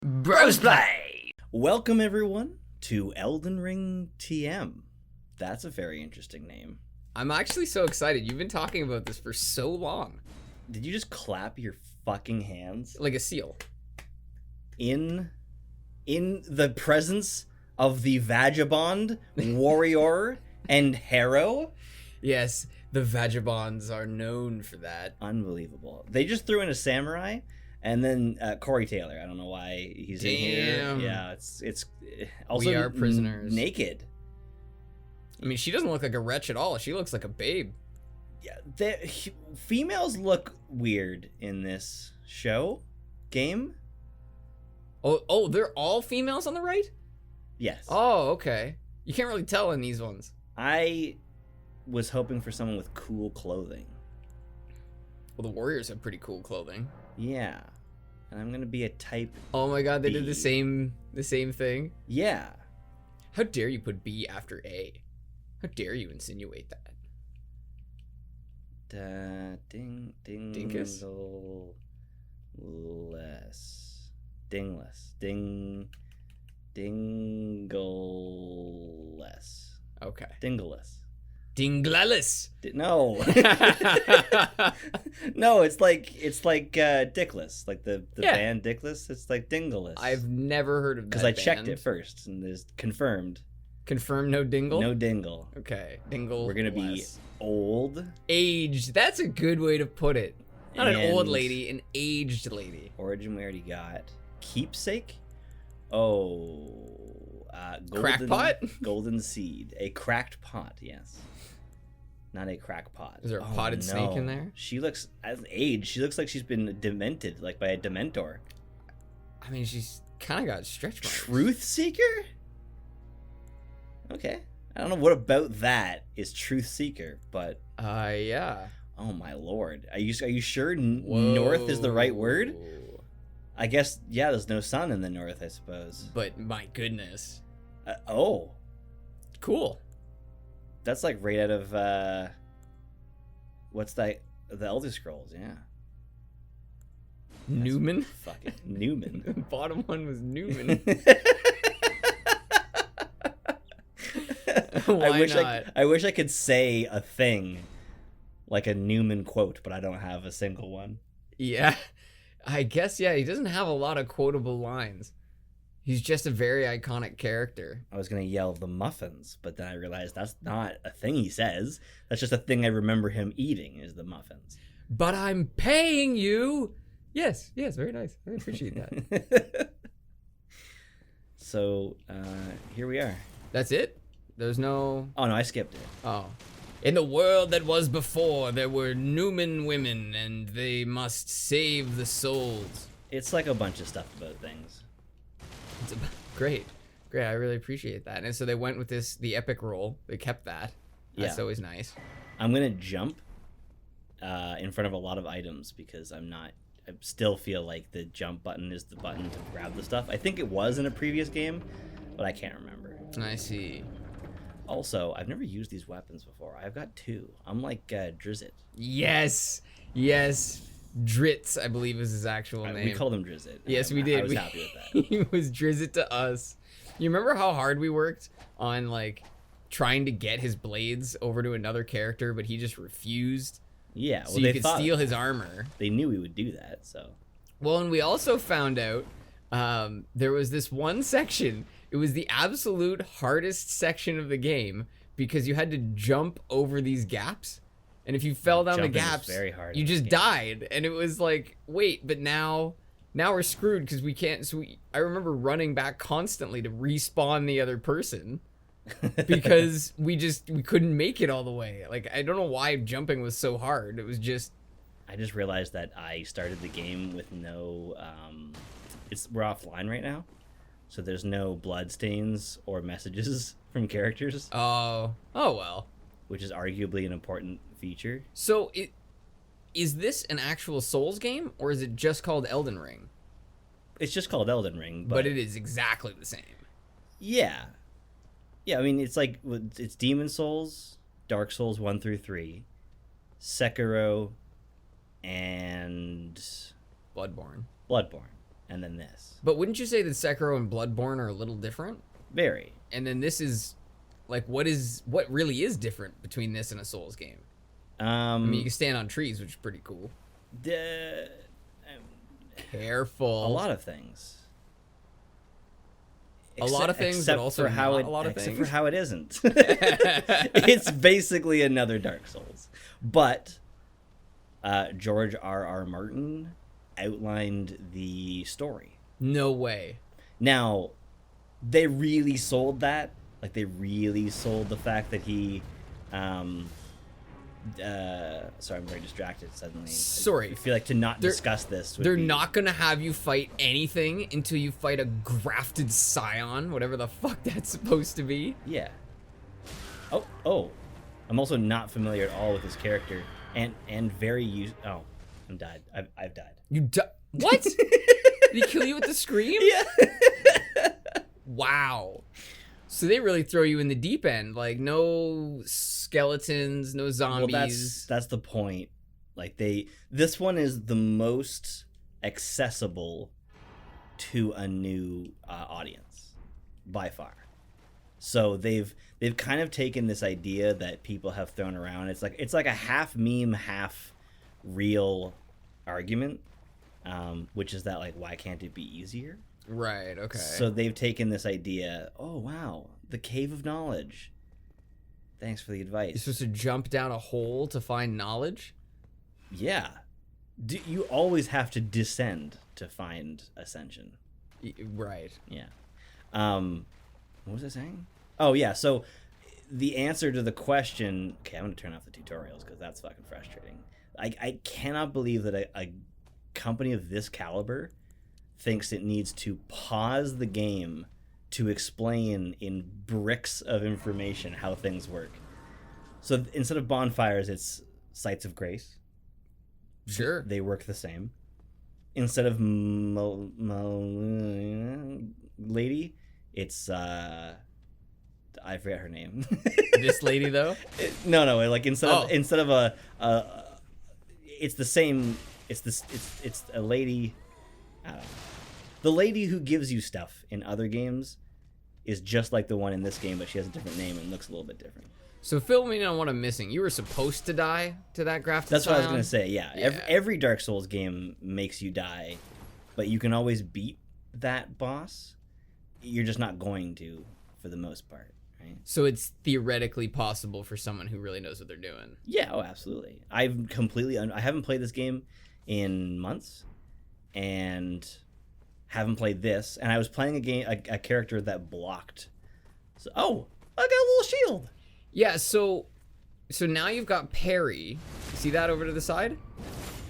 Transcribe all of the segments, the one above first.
Bros Play! Welcome everyone to Elden Ring TM. That's a very interesting name. I'm actually so excited. You've been talking about this for so long. Did you just clap your fucking hands? Like a seal. In the presence of the Vagabond, Warrior, and Harrow? Yes, the Vagabonds are known for that. Unbelievable. They just threw in a samurai, and then Corey Taylor. I don't know why he's in here. Yeah, it's also we are prisoners. Naked. I mean, she doesn't look like a wretch at all. She looks like a babe. Yeah, females look weird in this game. Oh, they're all females on the right? Yes. Oh, okay. You can't really tell in these ones. I was hoping for someone with cool clothing. Well, the warriors have pretty cool clothing. Yeah. And I'm gonna be a type Oh my god, they B. did the same thing. Yeah. How dare you put B after A? How dare you insinuate that? Dingless. Dingless. Okay. Dingless. Dinglaless. No. No, it's like Dickless, like the band Dickless. It's like Dingless. I've never heard of that because I checked band. it first and it's confirmed. Confirm no dingle? No dingle. Okay, dingle. We're gonna be old. Aged. That's a good way to put it. Not an old lady, an aged lady. Origin we already got. Keepsake? Oh. Crackpot? Golden seed. A cracked pot, yes. Not a crackpot. Is there a potted snake in there? She looks, as aged, she looks like she's been demented, like by a dementor. I mean, she's kind of got stretch marks. Truth seeker? Okay. I don't know what about that is truth seeker, but yeah. Oh my lord. Are you sure north is the right word? I guess, yeah, there's no sun in the north, I suppose. But my goodness. Oh. Cool. That's like right out of, what's that? The Elder Scrolls, yeah. Newman? Fucking Newman. The bottom one was Newman. Why not? I wish I could say a thing like a Newman quote, but I don't have a single one. Yeah. I guess, yeah, he doesn't have a lot of quotable lines. He's just a very iconic character. I was going to yell the muffins, but then I realized that's not a thing he says. That's just a thing I remember him eating is the muffins. But I'm paying you. Yes, very nice. I appreciate that. So, here we are. That's it? There's no... Oh, no, I skipped it. Oh. In the world that was before, there were Newman women, and they must save the souls. It's like a bunch of stuff about things. Great. I really appreciate that. And so they went with the epic roll. They kept that. That's always nice. I'm gonna jump in front of a lot of items because I still feel like the jump button is the button to grab the stuff. I think it was in a previous game, but I can't remember. I see. Also, I've never used these weapons before. I've got two. I'm like Drizzt. Yes. Dritz, I believe is his actual name. We called him Drizzt. Yes, we did. I was happy with that. He was Drizzt to us. You remember how hard we worked on like trying to get his blades over to another character, but he just refused? Yeah, well, so you could steal his armor. They knew we would do that, so. Well, and we also found out there was this one section. It was the absolute hardest section of the game because you had to jump over these gaps. And if you fell down the gaps, you just died. And it was like, wait, but now we're screwed because we can't. So I remember running back constantly to respawn the other person because we couldn't make it all the way. Like, I don't know why jumping was so hard. It was just. I just realized that I started the game with no. We're offline right now, so there's no bloodstains or messages from characters. Oh well. Which is arguably an important feature. So is this an actual Souls game, or is it just called Elden Ring? It's just called Elden Ring, but it is exactly the same. Yeah. I mean, it's like it's Demon Souls, Dark Souls 1 through 3, Sekiro, and Bloodborne. and then this. But wouldn't you say that Sekiro and Bloodborne are a little different? Very. And then this is like what really is different between this and a Souls game? I mean, you can stand on trees, which is pretty cool. Careful. A lot of things. A lot of things, but also not a lot of things. Except for how it isn't. It's basically another Dark Souls. But George R.R. Martin outlined the story. No way. Now, they really sold that. Like, they really sold the fact that he... sorry, I'm very distracted suddenly. Sorry. I feel like to not discuss this would They're be... not going to have you fight anything until you fight a grafted scion, whatever the fuck that's supposed to be. Yeah. Oh. I'm also not familiar at all with his character, and very Oh, I'm died. I've died. You died? What? Did he kill you with the scream? Yeah. Wow. So they really throw you in the deep end. Like, no skeletons, no zombies. Well, that's the point. Like, this one is the most accessible to a new audience by far. So they've kind of taken this idea that people have thrown around. It's like a half meme, half real argument, which is that, like, why can't it be easier? Right, okay. So they've taken this idea, oh, wow, the cave of knowledge. Thanks for the advice. You're supposed to jump down a hole to find knowledge? Yeah. You always have to descend to find ascension. Right. Yeah. What was I saying? Oh, yeah, so the answer to the question... Okay, I'm going to turn off the tutorials because that's fucking frustrating. I cannot believe that a company of this caliber thinks it needs to pause the game to explain in bricks of information how things work. So instead of bonfires, it's sites of grace. Sure. They work the same. Instead of lady, it's I forget her name. This lady though? No, like instead of a it's the same. It's a lady. I don't know. The lady who gives you stuff in other games is just like the one in this game, but she has a different name and looks a little bit different. So fill me in on what I'm missing. You were supposed to die to that grafted That's what I was scion? going to say, yeah. Every Dark Souls game makes you die, but you can always beat that boss. You're just not going to, for the most part, right? So it's theoretically possible for someone who really knows what they're doing. Yeah, oh, absolutely. I haven't played this game in months, and haven't played this, and I was playing a character that blocked. So, I got a little shield. Yeah, so now you've got parry. See that over to the side?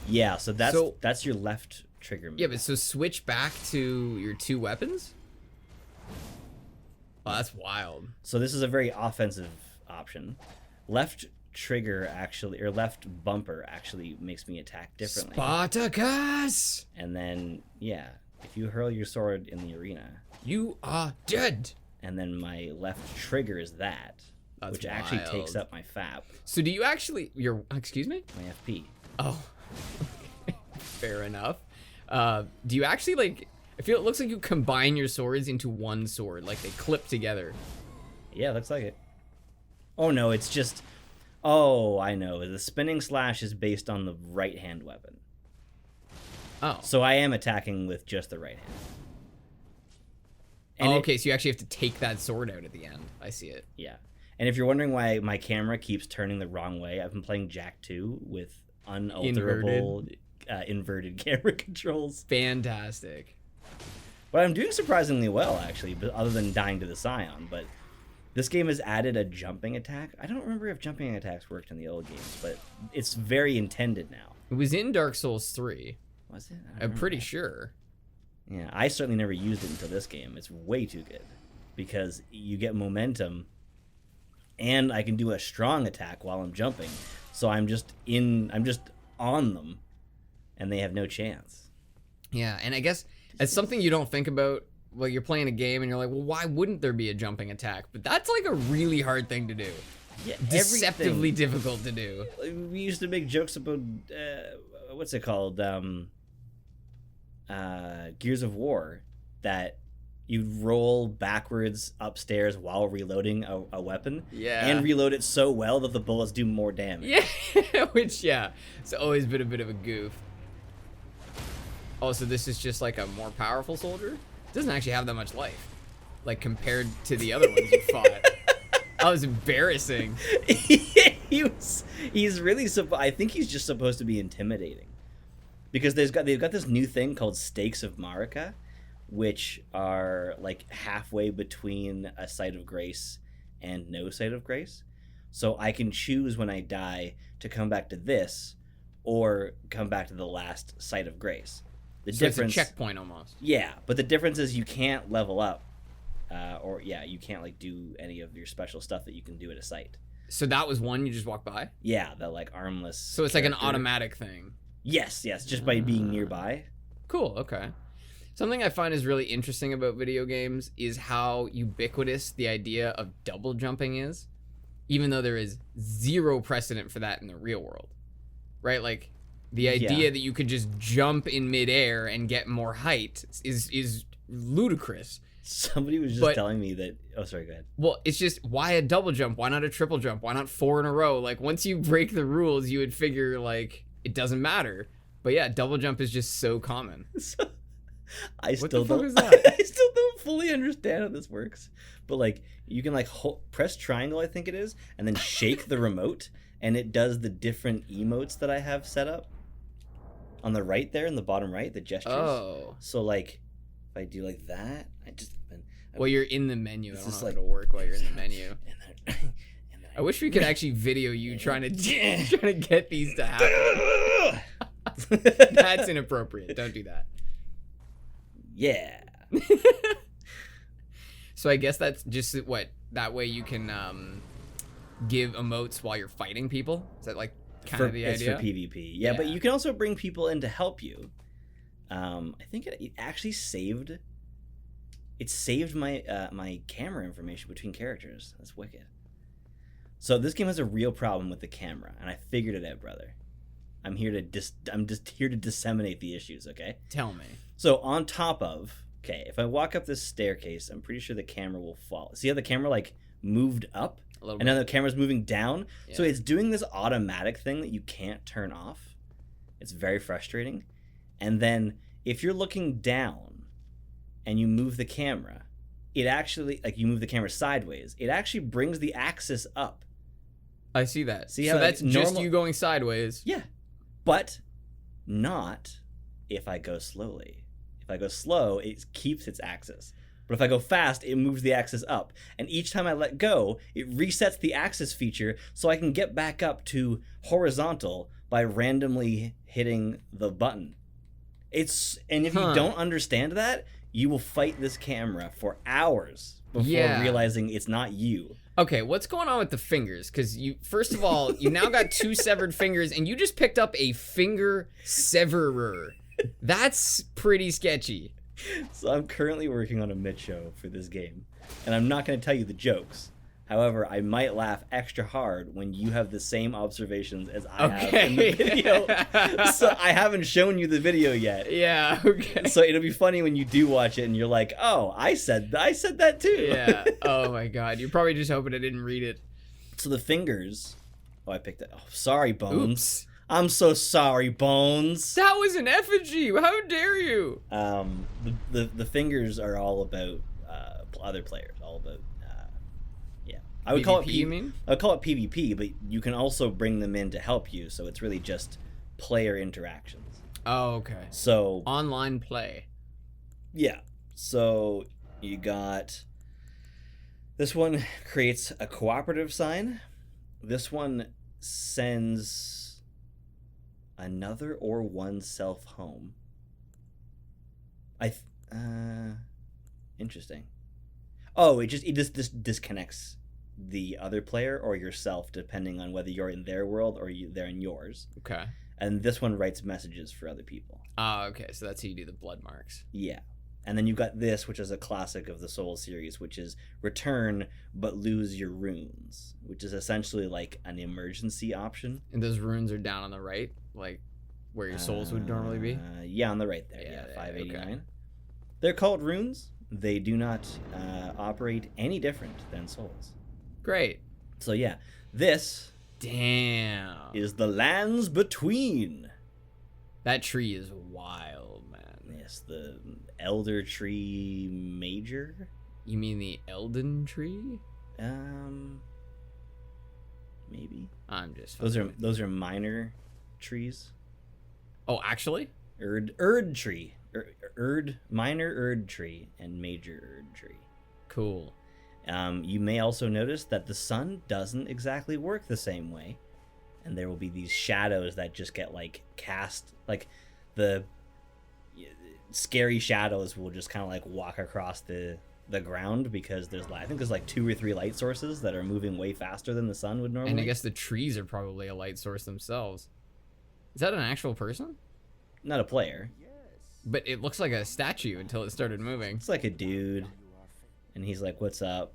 Yeah, so that's your left trigger move. Yeah, but so switch back to your two weapons? Oh, that's wild. So this is a very offensive option. Left trigger or left bumper actually makes me attack differently. Spartacus! And then, yeah, if you hurl your sword in the arena, you are dead. And then my left trigger is that, which wild. Actually takes up my FAP. So do you actually excuse me? My FP. Oh. Fair enough. Do you actually I feel it looks like you combine your swords into one sword, like they clip together. Yeah, looks like it. Oh no, it's just I know. The spinning slash is based on the right hand weapon. Oh. So I am attacking with just the right hand. Okay, so you actually have to take that sword out at the end. I see it. Yeah. And if you're wondering why my camera keeps turning the wrong way, I've been playing Jack 2 with unalterable inverted camera controls. Fantastic. But I'm doing surprisingly well, actually, but other than dying to the Scion. But this game has added a jumping attack. I don't remember if jumping attacks worked in the old games, but it's very intended now. It was in Dark Souls 3. Was it? I'm pretty sure. Yeah, I certainly never used it until this game. It's way too good because you get momentum, and I can do a strong attack while I'm jumping. So I'm just on them, and they have no chance. Yeah, and I guess it's something you don't think about. Well, you're playing a game and you're like, well, why wouldn't there be a jumping attack? But that's like a really hard thing to do. Yeah, deceptively difficult to do. We used to make jokes about what's it called? Gears of War that you roll backwards upstairs while reloading a weapon. Yeah. And reload it so well that the bullets do more damage. Yeah, which, yeah, it's always been a bit of a goof. Oh, so this is just like a more powerful soldier? It doesn't actually have that much life, like compared to the other ones you fought. That was embarrassing. He's really, I think he's just supposed to be intimidating. Because they've got this new thing called Stakes of Marika, which are like halfway between a Site of Grace and no Site of Grace. So I can choose when I die to come back to this or come back to the last Site of Grace. The difference, it's a checkpoint almost. Yeah, but the difference is you can't level up, you can't like do any of your special stuff that you can do at a site. So that was one you just walked by? Yeah, the like armless. So it's character. like an automatic thing. Yes, just by being nearby. Cool, okay. Something I find is really interesting about video games is how ubiquitous the idea of double jumping is, even though there is zero precedent for that in the real world. Right? Like, the idea that you could just jump in midair and get more height is ludicrous. Somebody was just telling me that... Oh, sorry, go ahead. Well, it's just, why a double jump? Why not a triple jump? Why not 4 in a row? Like, once you break the rules, you would figure, like, it doesn't matter. But yeah, double jump is just so common. I What still the fuck don't. is that? I still don't fully understand how this works. But like, you can like press triangle, I think it is, and then shake the remote, and it does the different emotes that I have set up. On the right there, in the bottom right, the gestures. Oh. So like, if I do like that, Well, you're in the menu. I don't know just how like- it'll work while you're in the menu. and then I wish we could actually video you trying to get these to happen. That's inappropriate. Don't do that. Yeah. So I guess that's just what, that way you can give emotes while you're fighting people? Is that like kind of the idea? It's for PvP. Yeah, but you can also bring people in to help you. I think it actually saved. It saved my my camera information between characters. That's wicked. So this game has a real problem with the camera, and I figured it out, brother. I'm just here to disseminate the issues. Okay. Tell me. So on top of, if I walk up this staircase, I'm pretty sure the camera will fall. See how the camera like moved up, and now the camera's moving down. Yeah. So it's doing this automatic thing that you can't turn off. It's very frustrating. And then if you're looking down and you move the camera, it actually, like you move the camera sideways, it actually brings the axis up. I see that. See how so that's just you going sideways. Yeah. But not if I go slowly. If I go slow, it keeps its axis. But if I go fast, it moves the axis up. And each time I let go, it resets the axis feature so I can get back up to horizontal by randomly hitting the button. And if you don't understand that, you will fight this camera for hours before realizing it's not you. Okay, what's going on with the fingers? Because first of all, you now got 2 severed fingers, and you just picked up a finger severer. That's pretty sketchy. So I'm currently working on a mid-show for this game, and I'm not going to tell you the jokes. However, I might laugh extra hard when you have the same observations as I have in the video. So I haven't shown you the video yet. Yeah, okay. So it'll be funny when you do watch it and you're like, oh, I said that too. Yeah. Oh my god. You're probably just hoping I didn't read it. So the fingers. Oh, I picked that. Oh, sorry, Bones. Oops. I'm so sorry, Bones. That was an effigy. How dare you? The fingers are all about other players. All about. I would PvP, call it you mean? I would call it PvP, but you can also bring them in to help you, so it's really just player interactions. Oh, okay. So online play. Yeah. So you got this one creates a cooperative sign. This one sends another or oneself home. Interesting. Oh, it just disconnects the other player or yourself, depending on whether you're in their world or they're in yours. Okay. And this one writes messages for other people. Oh, okay. So that's how you do the blood marks. Yeah. And then you've got this, which is a classic of the Soul series, which is return but lose your runes, which is essentially like an emergency option. And those runes are down on the right, like where your souls would normally be. Yeah, on the right there. Yeah, 589. okay. They're called runes. They do not operate any different than souls. Great. So yeah, this Damn. is the lands between. That tree is wild, man. Yes, the elder tree major. You mean the Elden tree? Maybe. I'm just. Those are minor trees. Oh, actually? Erd tree. Minor Erd tree and major Erd tree. Cool. You may also notice that the sun doesn't exactly work the same way, and there will be these shadows that just get like cast, like the scary shadows will just kind of like walk across the ground because I think there's like 2 or 3 light sources that are moving way faster than the sun would normally. And I guess the trees are probably a light source themselves. Is that an actual person? Not a player. But it looks like a statue until it started moving. It's like a dude, and he's like, "What's up?"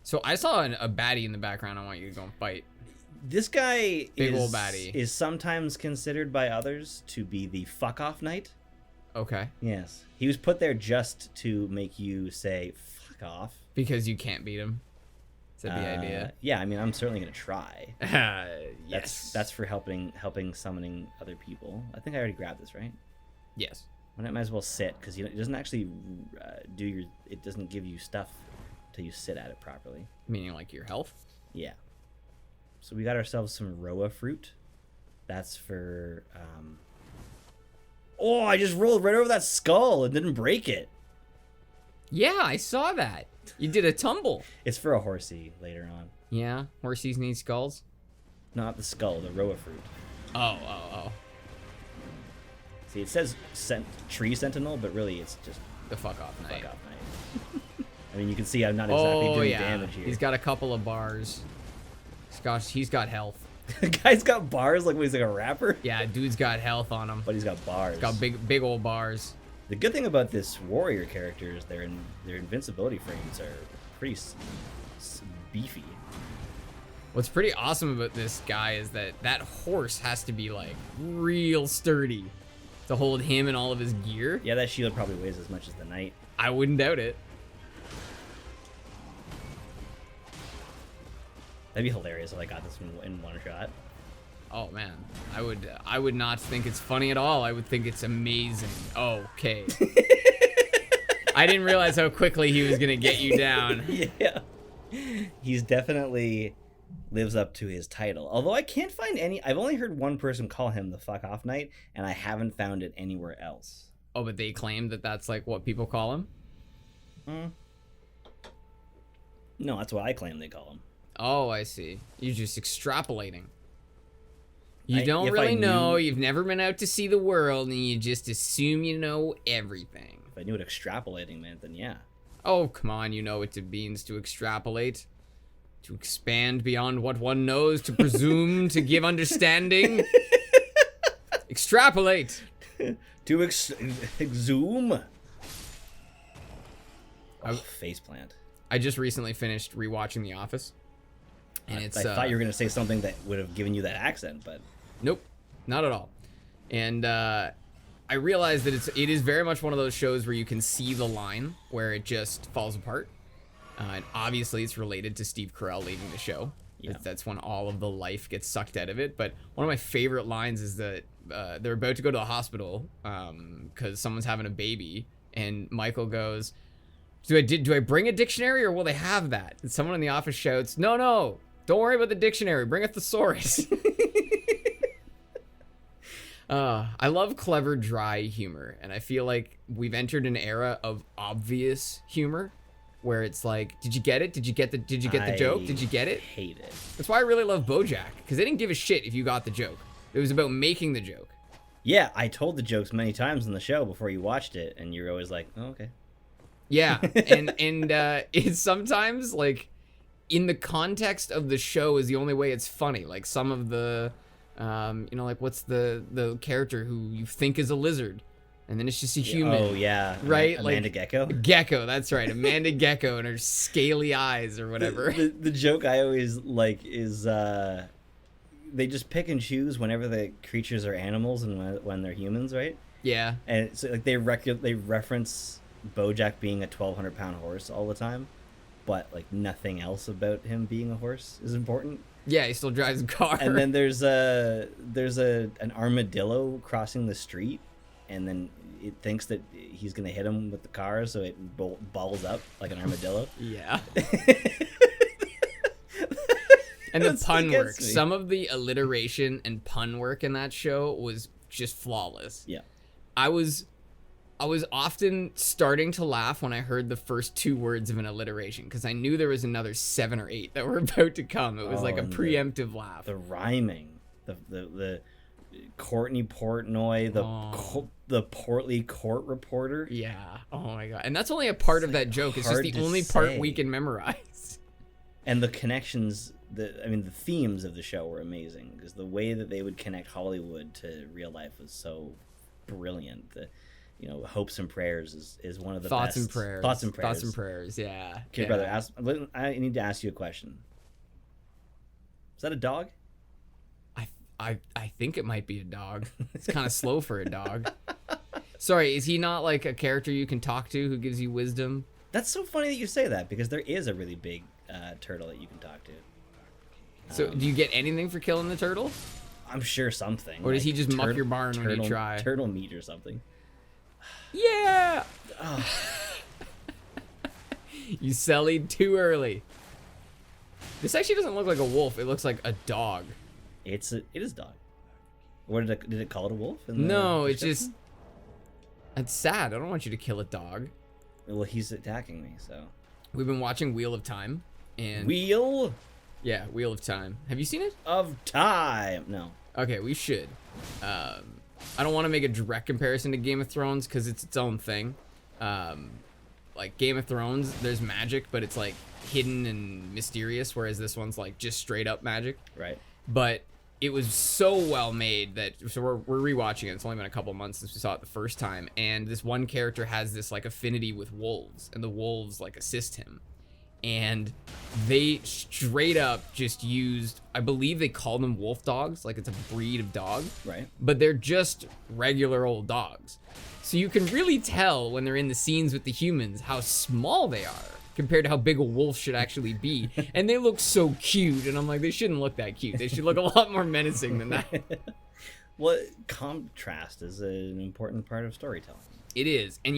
So I saw a baddie in the background. I want you to go and fight. This guy Big old baddie. is sometimes considered by others to be the fuck off knight. Okay. Yes, he was put there just to make you say "fuck off" Because you can't beat him. Is that the idea? Yeah, I mean, I'm certainly gonna try. Yes. That's for helping summoning other people. I think I already grabbed this, right? Yes. I might as well sit because it doesn't actually it doesn't give you stuff till you sit at it properly. Meaning like your health? Yeah. So we got ourselves some Roa fruit. That's for Oh, I just rolled right over that skull and didn't break it. Yeah, I saw that. You did a tumble. It's for a horsey later on. Yeah, horsies need skulls. Not the skull, the Roa fruit. Oh. See, it says tree sentinel, but really it's just The fuck off knight. fuck off knight. I mean, you can see I'm not exactly doing damage here. He's got a couple of bars. He's got health. The guy's got bars like he's like a rapper. Yeah, dude's got health on him. But he's got bars. He's got big old bars. The good thing about this warrior character is their invincibility frames are pretty beefy. What's pretty awesome about this guy is that horse has to be like real sturdy to hold him and all of his gear. Yeah, that shield probably weighs as much as the knight. I wouldn't doubt it. That'd be hilarious if I got this in one shot. Oh man, I would not think it's funny at all. I would think it's amazing. Okay. I didn't realize how quickly he was gonna get you down. Yeah, he's definitely lives up to his title. Although I can't find any. I've only heard one person call him the fuck off knight, and I haven't found it anywhere else. Oh, but they claim that that's like what people call him? No, that's what I claim they call him. Oh, I see. You're just extrapolating. You don't really know. You've never been out to see the world, and you just assume you know everything. If I knew what extrapolating meant, then yeah. Oh, come on. You know what it means to extrapolate. To expand beyond what one knows, to presume, to give understanding. Extrapolate. To exhume. Faceplant. I just recently finished rewatching The Office. And I thought you were going to say something that would have given you that accent, but... Nope, not at all. And I realized that it is very much one of those shows where you can see the line where it just falls apart. And obviously it's related to Steve Carell leaving the show. Yeah. That's when all of the life gets sucked out of it. But one of my favorite lines is that they're about to go to the hospital because someone's having a baby. And Michael goes, do I bring a dictionary or will they have that? And someone in the office shouts, no, don't worry about the dictionary. Bring a thesaurus. I love clever, dry humor. And I feel like we've entered an era of obvious humor where it's like, did you get it? Did you get the joke? Did you get it? Hate it. That's why I really love BoJack, because they didn't give a shit if you got the joke. It was about making the joke. Yeah, I told the jokes many times in the show before you watched it, and you're always like, oh, okay. Yeah, and it's sometimes like in the context of the show is the only way it's funny. Like some of the, like what's the character who you think is a lizard, and then it's just a human. Oh yeah, right. Amanda Gecko. Gecko, that's right, Amanda Gecko and her scaly eyes or whatever. The joke I always like is they just pick and choose whenever the creatures are animals and when they're humans, right? Yeah. And it's like they reference Bojack being a 1,200-pound horse all the time, but like nothing else about him being a horse is important. Yeah, he still drives a car. And then there's an armadillo crossing the street, and then it thinks that he's gonna hit him with the car, so it balls up like an armadillo. Yeah. And the pun work. Some of the alliteration and pun work in that show was just flawless. Yeah. I was often starting to laugh when I heard the first 2 words of an alliteration, because I knew there was another 7 or 8 that were about to come. It was like a preemptive laugh. The rhyming, the Courtney Portnoy, the portly court reporter. Yeah. Oh my god. And that's only a part of that joke. It's just the only part we can memorize. And the connections, the themes of the show were amazing, because the way that they would connect Hollywood to real life was so brilliant. Hopes and prayers is one of the Thoughts best. and prayers. Thoughts and prayers. Thoughts and prayers. Yeah. Okay, brother. I need to ask you a question. Is that a dog? I think it might be a dog. It's kind of slow for a dog. Sorry, is he not like a character you can talk to who gives you wisdom? That's so funny that you say that, because there is a really big turtle that you can talk to. So do you get anything for killing the turtle? I'm sure something. Or does he just muck your barn when you try? Turtle meat or something. Yeah! Oh. You sellied too early. This actually doesn't look like a wolf. It looks like a dog. It is dog. What did it call it, a wolf? No, it's just... It's sad. I don't want you to kill a dog. Well, he's attacking me, so... We've been watching Wheel of Time. And Wheel? Yeah, Wheel of Time. Have you seen it? Of Time. No. Okay, we should. I don't want to make a direct comparison to Game of Thrones because it's its own thing. Like Game of Thrones, there's magic, but it's like hidden and mysterious, whereas this one's like just straight up magic. Right. But it was so well made that we're rewatching it. It's only been a couple months since we saw it the first time, and this one character has this like affinity with wolves, and the wolves like assist him. And they straight up just used, I believe they call them wolf dogs, like it's a breed of dog. Right. But they're just regular old dogs. So you can really tell when they're in the scenes with the humans how small they are compared to how big a wolf should actually be. And they look so cute, and I'm like, they shouldn't look that cute. They should look a lot more menacing than that. Well, contrast is an important part of storytelling. It is. And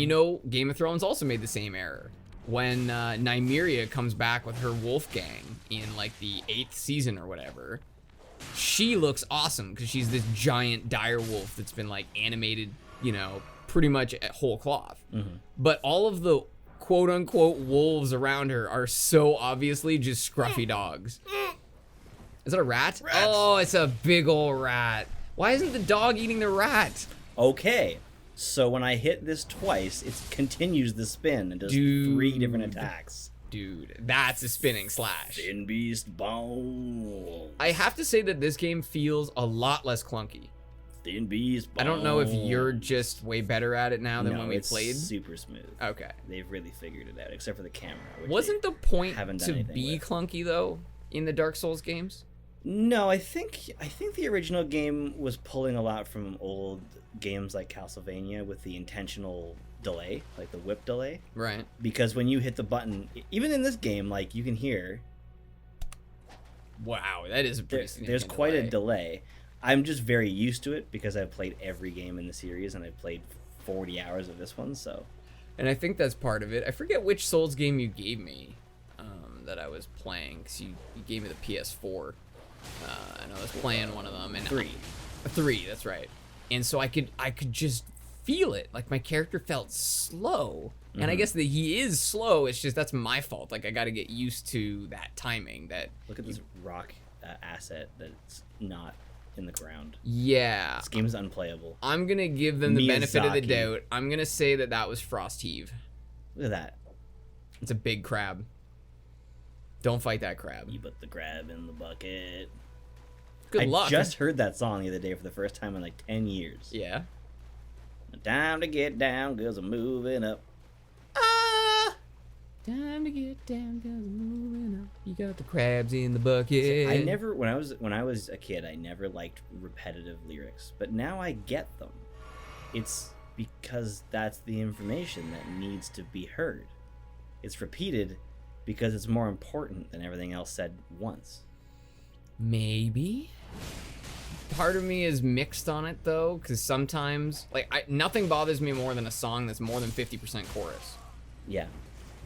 Game of Thrones also made the same error. When Nymeria comes back with her wolf gang in like the 8th season or whatever, she looks awesome because she's this giant dire wolf that's been like animated, pretty much at whole cloth. Mm-hmm. But all of the quote unquote wolves around her are so obviously just scruffy dogs. Is that a rat? Rats. Oh, it's a big old rat. Why isn't the dog eating the rat? Okay. So when I hit this twice, it continues the spin and does 3 different attacks. Dude, that's a spinning slash. Thin beast bones. I have to say that this game feels a lot less clunky. Thin beast bones. I don't know if you're just way better at it now than when we played. Super smooth. Okay. They've really figured it out, except for the camera. Wasn't the point to be clunky though in the Dark Souls games? No, I think the original game was pulling a lot from old games like Castlevania with the intentional delay, like the whip delay. Right. Because when you hit the button, even in this game, like you can hear. Wow, that is a pretty significant There's quite a delay. I'm just very used to it because I've played every game in the series and I've played 40 hours of this one, so. And I think that's part of it. I forget which Souls game you gave me that I was playing, because you gave me the PS4. And I was playing one of them. And 3. 3, that's right. And so I could just feel it. Like my character felt slow. Mm-hmm. And I guess that he is slow. It's just that's my fault. Like I got to get used to that timing. Look at this rock asset that's not in the ground. Yeah. This game is unplayable. I'm going to give them the benefit of the doubt. I'm going to say that was Frost Heave. Look at that. It's a big crab. Don't fight that crab. You put the crab in the bucket. Good luck. I just heard that song the other day for the first time in like 10 years. Yeah. Time to get down, girls are moving up. Time to get down, 'cause I'm moving up. You got the crabs in the bucket. I never, when I was a kid, I never liked repetitive lyrics, but now I get them. It's because that's the information that needs to be heard. It's repeated because it's more important than everything else said once. Maybe. Part of me is mixed on it though, because sometimes, like, nothing bothers me more than a song that's more than 50% chorus. Yeah.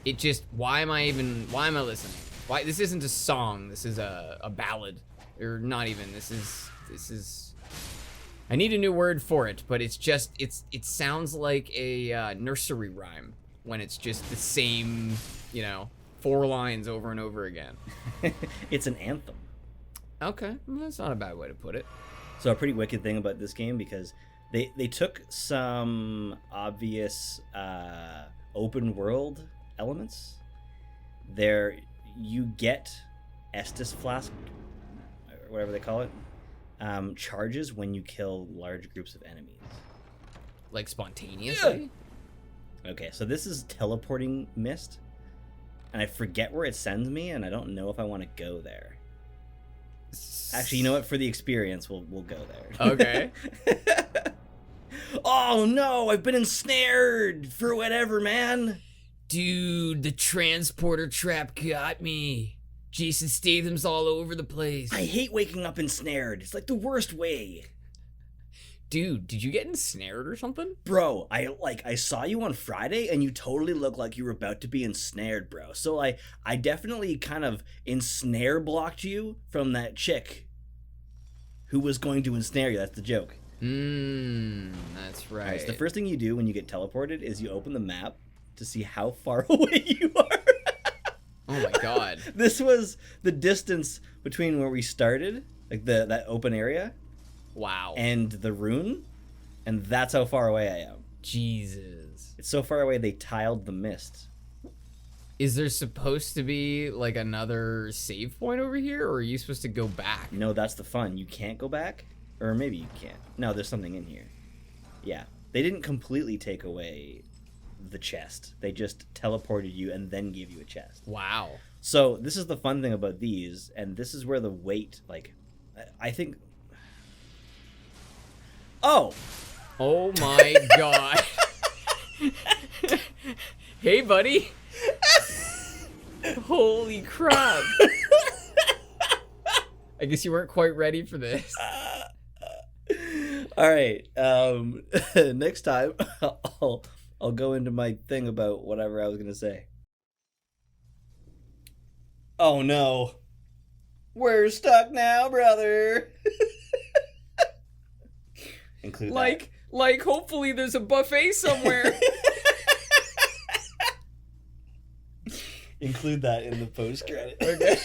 It just, why am I listening? Why, this isn't a song, this is a ballad. Or not even, this is, I need a new word for it, but it's just, it sounds like a nursery rhyme when it's just the same, 4 lines over and over again. It's an anthem. Okay, well, that's not a bad way to put it. So a pretty wicked thing about this game, because they took some obvious open world elements. There, you get Estus Flask, or whatever they call it, charges when you kill large groups of enemies. Like spontaneously? Okay, so this is teleporting mist, and I forget where it sends me, and I don't know if I want to go there. Actually, you know what? For the experience, we'll go there. Okay. Oh no, I've been ensnared for whatever, man. Dude, the transporter trap got me. Jason Statham's all over the place. I hate waking up ensnared. It's like the worst way. Dude, did you get ensnared or something? Bro, I saw you on Friday and you totally looked like you were about to be ensnared, bro. So I definitely kind of ensnare blocked you from that chick who was going to ensnare you. That's the joke. That's right. Alright, so the first thing you do when you get teleported is you open the map to see how far away you are. Oh my god. This was the distance between where we started, like that open area. Wow. And the rune, and that's how far away I am. Jesus. It's so far away they tiled the mist. Is there supposed to be like another save point over here, or are you supposed to go back? No, that's the fun. You can't go back? Or maybe you can't. No, there's something in here. Yeah. They didn't completely take away the chest. They just teleported you and then gave you a chest. Wow. So this is the fun thing about these, and this is where the weight, like, I think... Oh my god. Hey, buddy. Holy crap. I guess you weren't quite ready for this. All right. Next time, I'll go into my thing about whatever I was going to say. Oh, no. We're stuck now, brother. Include like hopefully there's a buffet somewhere. Include that in the post credit. Okay.